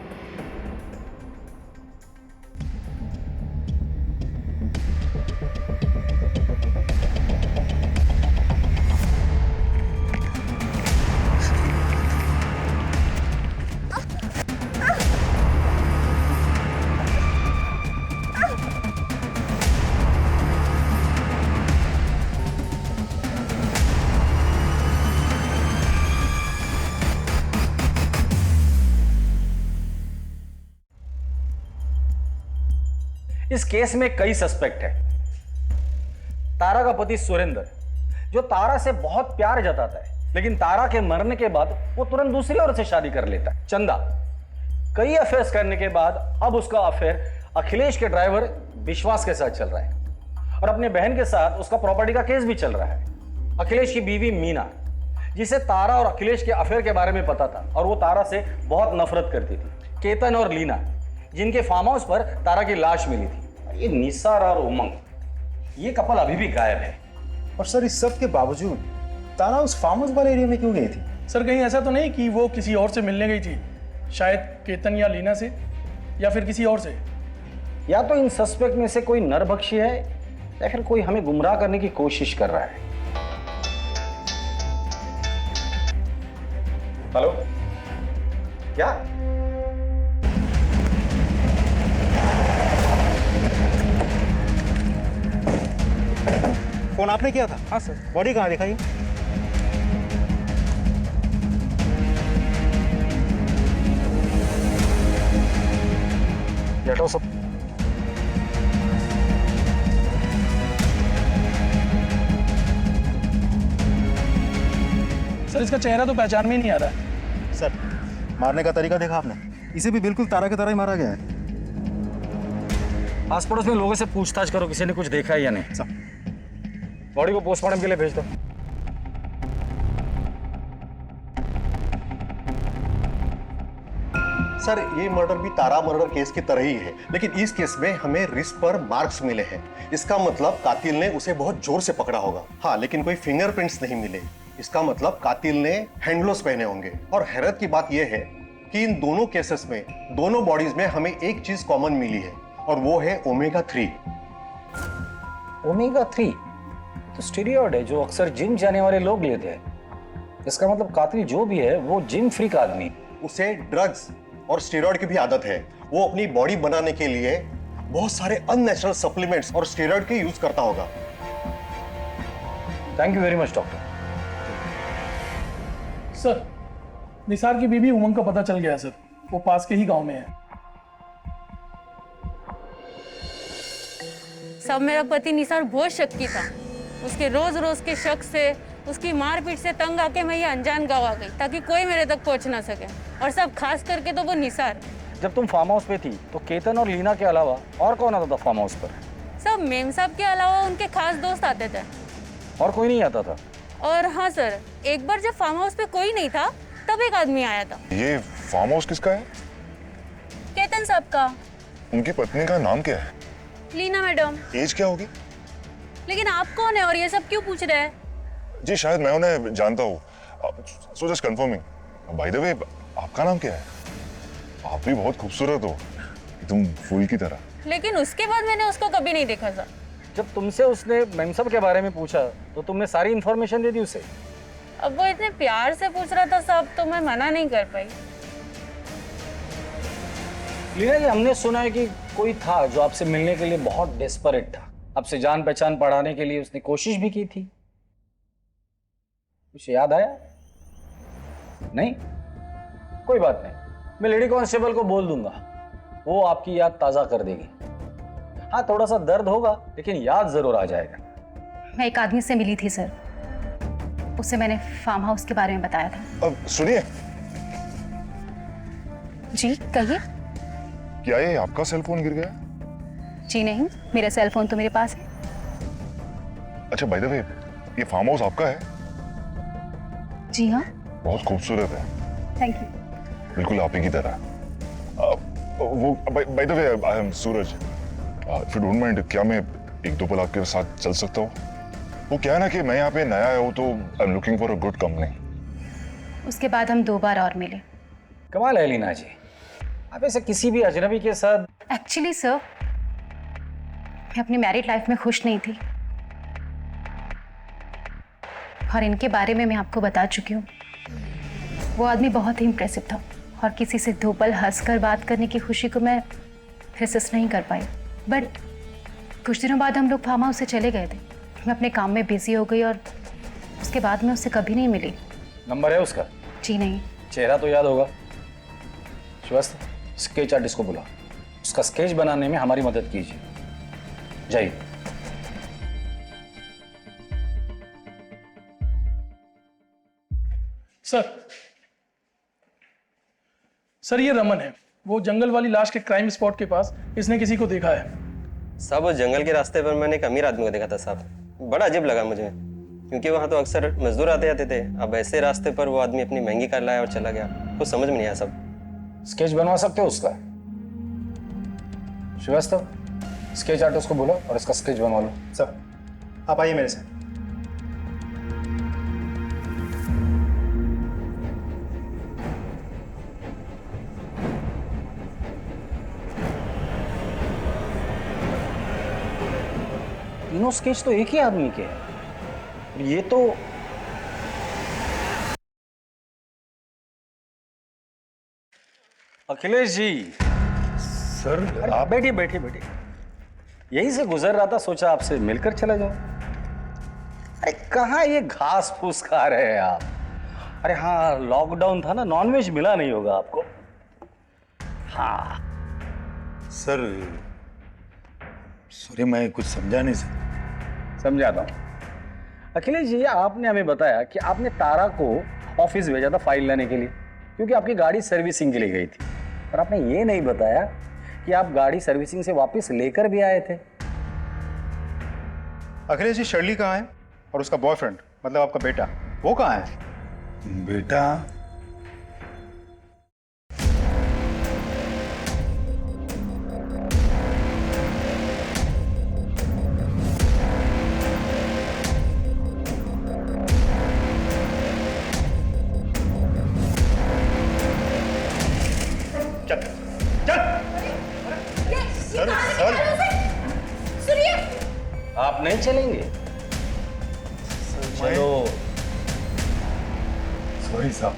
इस केस में कई सस्पेक्ट है। तारा का पति सुरेंद्र, जो तारा से बहुत प्यार जताता है, लेकिन तारा के मरने के बाद वो तुरंत दूसरी औरत से शादी कर लेता है। चंदा, कई अफेयर्स करने के बाद अब उसका अफेयर अखिलेश के ड्राइवर विश्वास के साथ चल रहा है, और अपने बहन के साथ उसका प्रॉपर्टी का केस भी चल रहा है। अखिलेश की बीवी मीना, जिसे तारा और अखिलेश के अफेयर के बारे में पता था और वो तारा से बहुत नफरत करती थी। केतन और लीना, जिनके फार्म हाउस पर तारा की लाश मिली थी। ये निसार और उमंग, ये कपल अभी भी गायब है। और सर इस सब के बावजूद तारा उस फार्म हाउस वाले एरिया में क्यों गई थी? सर कहीं ऐसा तो नहीं कि वो किसी और से मिलने गई थी, शायद केतन या लीना से, या फिर किसी और से। या तो इन सस्पेक्ट में से कोई नरभक्षी है या फिर कोई हमें गुमराह करने की कोशिश कर रहा है। हेलो, क्या? फोन आपने किया था? हाँ सर। बॉडी कहाँ दिखाइए? बैठो सब। सर इसका चेहरा तो पहचान में ही नहीं आ रहा है। सर मारने का तरीका देखा आपने? इसे भी बिल्कुल तारा की तरह ही मारा गया है। आस पड़ोस में लोगों से पूछताछ करो, किसी ने कुछ देखा है या नहीं। सर बॉडी को पोस्टमार्टम के लिए भेज दो। सर ये मर्डर भी तारा मर्डर केस की तरह ही है, लेकिन इस केस में हमें रिस्ट पर मार्क्स मिले हैं। इसका मतलब कातिल ने उसे बहुत जोर से पकड़ा होगा। हाँ, लेकिन कोई फिंगरप्रिंट्स नहीं मिले। इसका मतलब कातिल ने हैंड ग्लोव्स पहने होंगे। और हैरत की बात यह है कि इन दोनों केसेस में, दोनों बॉडीज में हमें एक चीज कॉमन मिली है, और वो है ओमेगा 3। ओमेगा 3 तो स्टेरॉइड है जो अक्सर जिम जाने वाले लोग लेते हैं। इसका मतलब कातिल जो भी है वो जिम फ्रीक आदमी। उसे ड्रग्स और स्टेरॉइड की भी आदत है। वो अपनी बॉडी बनाने के लिए बहुत सारे अननेचुरल सप्लीमेंट्स और स्टेरॉइड के यूज करता होगा। Thank you very much doctor. Sir Nisar की बीबी उमंग का पता चल गया सर, वो पास के ही गांव में है। सब मेरा पति निसार बहुत शक्की था। उसके रोज रोज के शक से उसकी मारपीट से तंग आके मैं ये अनजान गाँव आ गई ताकि कोई मेरे तक पहुंच ना सके, और सब खास करके तो वो निसार। जब तुम फार्म हाउस पे थी तो केतन और लीना के अलावा और कौन आता था फार्म हाउस पर? सब मेम साहब के अलावा उनके खास दोस्त आते थे। और कोई नहीं आता था? और हाँ सर, एक बार जब फार्म हाउस पे कोई नहीं था तब एक आदमी आया था। ये फार्म हाउस किसका है? केतन साहब का। उनकी पत्नी का नाम क्या है? लीना मैडम। एज क्या होगी? लेकिन आप कौन है और ये सब क्यों पूछ रहे हैं? जी शायद मैं उन्हें जानता हूँ, so just confirming. By the way, आपका नाम क्या है? आप भी बहुत खूबसूरत हो, तुम फूल की तरह। लेकिन उसके बाद मैंने उसको कभी नहीं देखा सर। जब तुमसे उसने मेम साहब के बारे में पूछा तो तुमने सारी इंफॉर्मेशन दे दी उसे? अब वो इतने प्यार से पूछ रहा था साहब, तो मैं मना नहीं कर पाई। लीना जी, हमने सुना है कि कोई था जो आपसे मिलने के लिए बहुत डेस्परेट था, आपसे जान पहचान बढ़ाने के लिए उसने कोशिश भी की थी। कुछ याद आया? नहीं? कोई बात नहीं, मैं लेडी कांस्टेबल को बोल दूंगा, वो आपकी याद ताजा कर देगी। हाँ, थोड़ा सा दर्द होगा लेकिन याद जरूर आ जाएगा। मैं एक आदमी से मिली थी सर, उसे मैंने फार्म हाउस के बारे में बताया था। अब सुनिए। जी कहिए। क्या ये आपका सेल फोन गिर गया? जी नहीं, मेरा सेल फोन तो मेरे पास है। अच्छा, बाय द वे, ये फार्म हाउस आपका है? जी हाँ। बहुत खूबसूरत है। Thank you. बिल्कुल आप ही की तरह। वो bye the way, I am Suraj. If you don't mind, क्या मैं एक दो पल आपके साथ चल सकता हूँ? वो क्या है ना कि मैं यहाँ पे नया आया हूँ, तो I am looking for a good company. उसके बाद हम 2 बार और मिले। कमाल है लीना जी, आप ऐसे किसी भी अजनबी के साथ। एक्चुअली सर, मैं अपनी मैरिड लाइफ में खुश नहीं थी, और इनके बारे में मैं आपको बता चुकी हूँ। वो आदमी बहुत ही इम्प्रेसिव था, और किसी से 2 पल हंसकर बात करने की खुशी को मैं रेसिस्ट नहीं कर पाई। बट कुछ दिनों बाद हम लोग फार्म हाउस से चले गए थे। मैं अपने काम में बिजी हो गई, और उसके बाद मैं उससे कभी नहीं मिली। नंबर है उसका? जी नहीं। चेहरा तो याद होगा। श्रीवास्तव, स्केच आर्टिस्ट को बुला, उसका स्केच बनाने में हमारी मदद कीजिए। जाइए। सर ये रमन है, वो जंगल वाली लाश के क्राइम स्पॉट के पास इसने किसी को देखा है। साहब, उस जंगल के रास्ते पर मैंने एक अमीर आदमी को देखा था साहब। बड़ा अजीब लगा मुझे, क्योंकि वहाँ तो अक्सर मजदूर आते जाते थे। अब ऐसे रास्ते पर वो आदमी अपनी महंगी कार लाया और चला गया, कुछ समझ में नहीं आया सब। स्केच बनवा सकते हो उसका? श्रीवास्तव, स्केच आर्टिस्ट को बोलो और इसका स्केच बनवा लो। सर आप आइए मेरे साथ। तीनों स्केच तो एक ही आदमी के हैं। ये तो अखिलेश जी। सर आप बैठिए बैठिए बैठिए। यहीं से गुजर रहा था, सोचा आपसे मिलकर चला जाऊं। अरे कहाँ ये घास फूस खा रहे हैं आप? अरे हाँ, लॉकडाउन था ना, नॉनवेज मिला नहीं होगा आपको। हाँ सर, सॉरी मैं कुछ समझा नहीं सर। समझाता हूँ। अखिलेश जी, आपने हमें बताया कि आपने तारा को ऑफिस भेजा था फाइल लाने के लिए, क्योंकि आपकी गाड़ी सर्विसिंग के लिए गई थी। पर आपने ये नहीं बताया कि आप गाड़ी सर्विसिंग से वापस लेकर भी आए थे। अखिलेश जी, शर्ली कहाँ है? और उसका बॉयफ्रेंड, मतलब आपका बेटा, वो कहाँ है? बेटा आप नहीं चलेंगे? चलो। सॉरी साहब,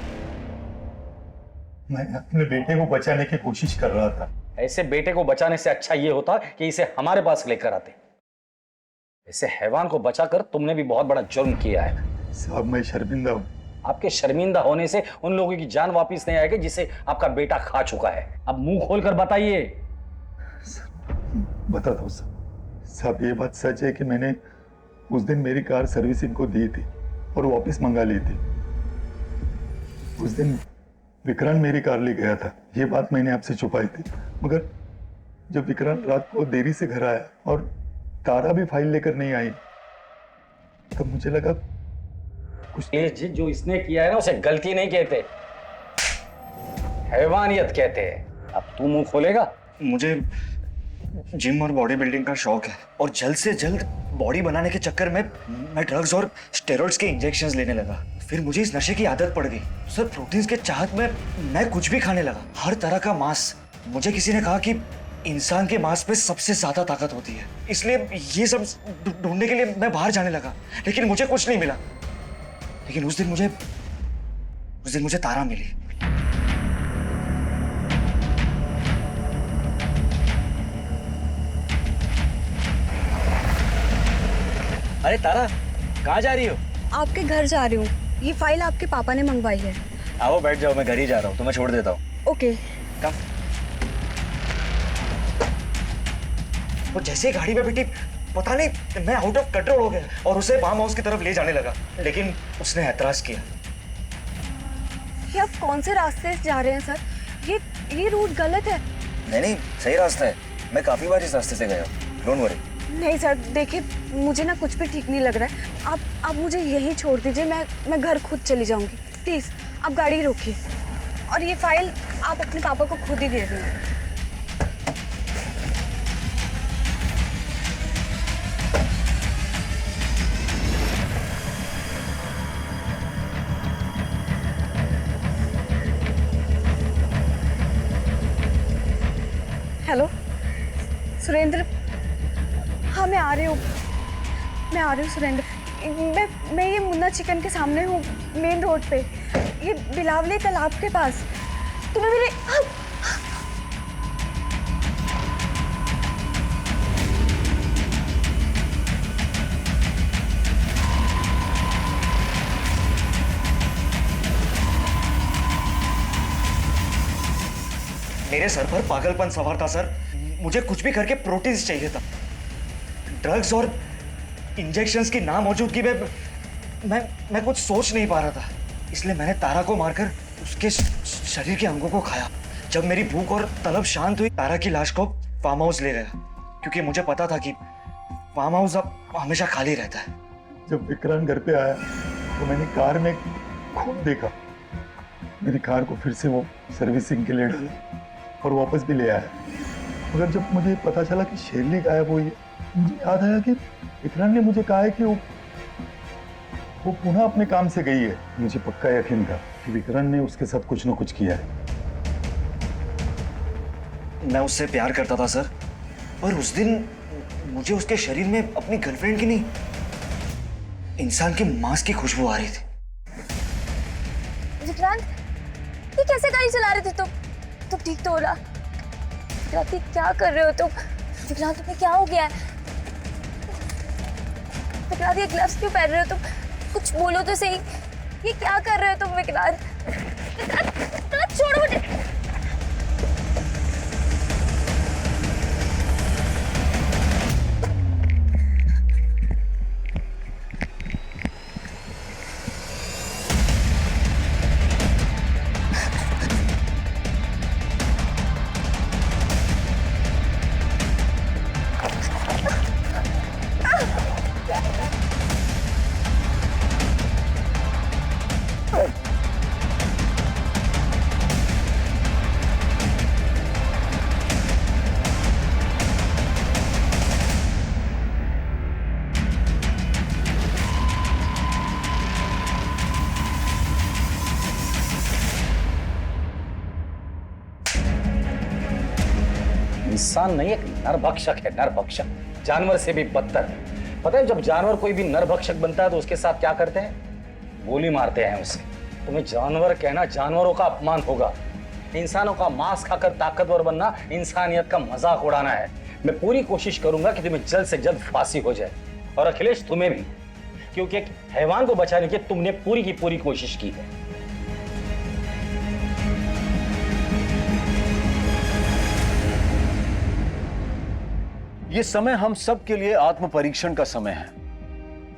मैं अपने बेटे को बचाने की कोशिश कर रहा था। ऐसे बेटे को बचाने से अच्छा ये होता कि इसे हमारे पास लेकर आते। ऐसे हैवान को बचाकर तुमने भी बहुत बड़ा जुर्म किया है। साहब मैं शर्मिंदा हूँ। आपके शर्मिंदा होने से उन लोगों की जान वापस नहीं आएगी जिसे आपका बेटा खा चुका है। अब मुंह खोलकर बताइए। बताता हूँ साहब, ये बात सच है कि मैंने उस दिन मेरी कार सर्विसिंग को दी थी और वापस मंगा ली थी। उस दिन विक्रांत मेरी कार ले गया था, ये बात मैंने आपसे छुपाई थी। मगर जब विक्रांत रात को देरी से घर आया और तारा भी फाइल लेकर नहीं आई, तब मुझे लगा कुछ। ये जो इसने किया है ना, उसे गलती नहीं कहते, हैवानियत कहते हैं। अब तू मुंह खोलेगा? मुझे जिम और बॉडी बिल्डिंग का शौक है और जल्द से जल्द बॉडी बनाने के चक्कर में मैं ड्रग्स और स्टेरॉइड्स के इंजेक्शंस लेने लगा। फिर मुझे इस नशे की आदत पड़ गई सर। प्रोटीन्स के चाहत में मैं कुछ भी खाने लगा, हर तरह का मांस। मुझे किसी ने कहा कि इंसान के मांस पे सबसे ज्यादा ताकत होती है, इसलिए ये सब ढूंढने के लिए मैं बाहर जाने लगा, लेकिन मुझे कुछ नहीं मिला। लेकिन उस दिन मुझे तारा मिली। अरे तारा, कहाँ जा रही हो? आपके घर जा रही हूँ, ये फाइल आपके पापा ने मंगवाई है। आओ बैठ जाओ, मैं घर ही जा रहा हूँ, तुम्हें छोड़ देता हूँ। ओके। वो जैसे गाड़ी में बैठी, पता नहीं मैं आउट ऑफ कंट्रोल हो गया और उसे फार्म हाउस की तरफ ले जाने लगा, लेकिन उसने ऐतराज किया। ये आप कौन से रास्ते से जा रहे हैं सर? ये रूट गलत है। नहीं, सही रास्ता है, मैं काफी बार इस रास्ते से गया हूँ, डोंट वरी। नहीं सर, देखिए मुझे ना कुछ भी ठीक नहीं लग रहा है। आप मुझे यहीं छोड़ दीजिए, मैं घर खुद चली जाऊंगी। प्लीज आप गाड़ी रोकिए और ये फाइल आप अपने पापा को खुद ही दे देना। हेलो सुरेंद्र, हाँ मैं आ रही हूँ सुरेंद्र। मैं ये मुन्ना चिकन के सामने हूँ, मेन रोड पे, ये बिलावली तालाब के पास। तुम्हें मेरे मेरे सर पर पागलपन सवार था सर। मुझे कुछ भी करके प्रोटीन्स चाहिए था। ड्रग्स और इंजेक्शंस की नामौजूदगी में मैं कुछ सोच नहीं पा रहा था, इसलिए मैंने तारा को मारकर उसके शरीर के अंगों को खाया। जब मेरी भूख और तलब शांत हुई, तारा की लाश को फार्म हाउस ले गया, क्योंकि मुझे पता था कि फार्म हाउस अब हमेशा खाली रहता है। जब विक्रांत घर पे आया तो मैंने कार में खून देखा। मेरी कार को फिर से वो सर्विसिंग के लिए डाला और वापस भी ले आया। मगर जब मुझे पता चला कि शेरली गायब हुई है, मुझे याद आया कि विक्रांत ने मुझे कहा है कि वो पुनः अपने काम से गई है। मुझे पक्का यकीन था कि विक्रांत ने उसके साथ कुछ न कुछ किया है। मैं उससे प्यार करता था सर, पर उस दिन मुझे उसके शरीर में अपनी गर्लफ्रेंड की नहीं, इंसान की मांस की खुशबू आ रही थी। विक्रांत, ये कैसे गाड़ी चला रहे थे तुम? तुम ठीक तो हो रहा? विक्रांत, क्या कर रहे हो तुम? विक्रांत, तुम्हें क्या हो गया है? विक्रांत, ये ग्लव्स क्यों पहन रहे हो तुम? कुछ बोलो तो सही, ये क्या कर रहे हो तुम? विक्रांत, विक्रांत छोड़ो मुझे। इंसान नहीं, एक नरभक्षक है, नरभक्षक, जानवर से भी बदतर। पता है जब जानवर कोई भी नरभक्षक बनता है तो उसके साथ क्या करते हैं? गोली मारते हैं उसे। तुम्हें जानवर कहना जानवरों का अपमान होगा। इंसानों का मांस खाकर ताकतवर बनना इंसानियत का मजाक उड़ाना है। मैं पूरी कोशिश करूंगा कि तुम्हें जल्द से जल्द फांसी हो जाए, और अखिलेश तुम्हें भी, क्योंकि एक हैवान को बचाने की तुमने पूरी की पूरी कोशिश की है। ये समय हम सब के लिए आत्म परीक्षण का समय है।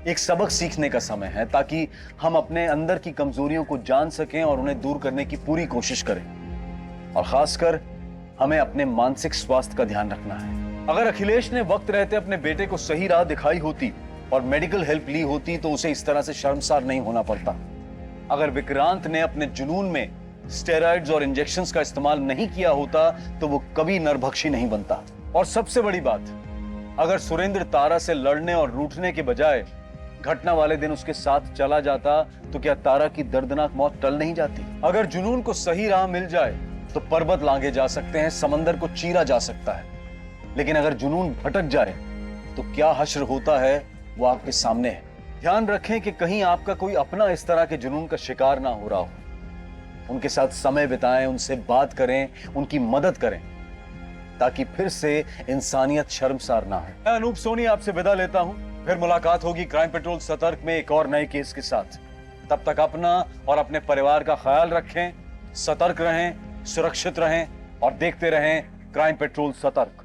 एक सबक सीखने का समय है, ताकि हम अपने अंदर की कमजोरियों को जान सकें और उन्हें दूर करने की पूरी कोशिश करें। और खासकर हमें अपने मानसिक स्वास्थ्य का ध्यान रखना है। अगर अखिलेश ने वक्त रहते अपने बेटे को सही राह दिखाई होती और मेडिकल हेल्प ली होती तो उसे इस तरह से शर्मसार नहीं होना पड़ता। अगर विक्रांत ने अपने जुनून में स्टेरॉइड्स और इंजेक्शंस का इस्तेमाल नहीं किया होता तो वो कभी नरभक्षी नहीं बनता। और सबसे बड़ी बात, अगर सुरेंद्र तारा से लड़ने और रूठने के बजाय घटना वाले दिन उसके साथ चला जाता तो क्या तारा की दर्दनाक मौत टल नहीं जाती? अगर जुनून को सही राह मिल जाए तो पर्वत लांघे जा सकते हैं, समंदर को चीरा जा सकता है। लेकिन अगर जुनून भटक जाए तो क्या हश्र होता है वो आपके सामने है। ध्यान रखें कि कहीं आपका कोई अपना इस तरह के जुनून का शिकार ना हो रहा हो। उनके साथ समय बिताएं, उनसे बात करें, उनकी मदद करें, ताकि फिर से इंसानियत शर्मसार ना हो। मैं अनूप सोनी आपसे विदा लेता हूं। फिर मुलाकात होगी क्राइम पेट्रोल सतर्क में एक और नए केस के साथ। तब तक अपना और अपने परिवार का ख्याल रखें, सतर्क रहें, सुरक्षित रहें और देखते रहें क्राइम पेट्रोल सतर्क।